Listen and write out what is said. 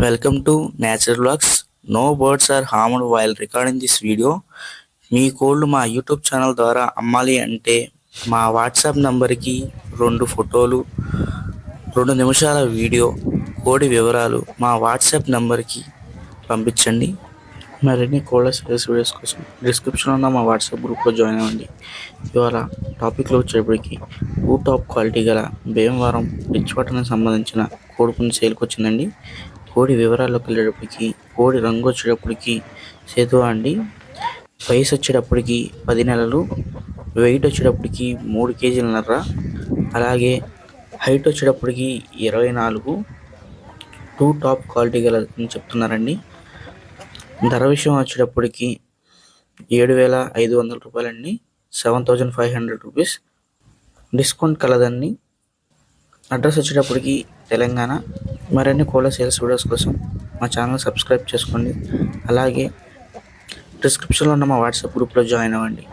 Welcome to Nature Vlogs. No birds are harmed while recording this video. మీ కోళ్ళు మా YouTube channel ద్వారా అమ్మాలి అంటే మా వాట్సాప్ నంబర్కి 2 ఫోటోలు 2 నిమిషాల వీడియో కోడి వివరాలు మా వాట్సాప్ నంబర్కి పంపించండి. మరిన్ని కోళ్ళ సేల్స్ వీడియోస్ కోసం డిస్క్రిప్షన్లో ఉన్న మా వాట్సాప్ గ్రూప్లో జాయిన్ అవ్వండి. ఇవాళ టాపిక్లో వచ్చేటప్పటికి టాప్ క్వాలిటీ గల భీమవరం రిచ్ పట్టణానికి సంబంధించిన కోడి పుంజు సేల్కి వచ్చిందండి. కోడి వివరాల్లోకి వెళ్ళేటప్పటికి కోడి రంగు వచ్చేటప్పటికి సేతువా అండి. వయసు వచ్చేటప్పటికి 10 నెలలు, వెయిట్ వచ్చేటప్పటికి 3 కేజీలన్నర, అలాగే హైట్ వచ్చేటప్పటికి 24. టాప్ క్వాలిటీ గల అని చెప్తున్నారండి. ధర విషయం వచ్చేటప్పటికి 7,500 రూపాయలండి, 7,500 రూపీస్. డిస్కౌంట్ కలదండి. అడ్రస్ వచ్చేటప్పటికి తెలంగాణ. మరిన్ని కోళ్ళ సేల్స్ వీడియోస్ కోసం మా ఛానల్ సబ్స్క్రైబ్ చేసుకోండి. అలాగే డిస్క్రిప్షన్లో ఉన్న మా వాట్సాప్ గ్రూప్లో జాయిన్ అవ్వండి.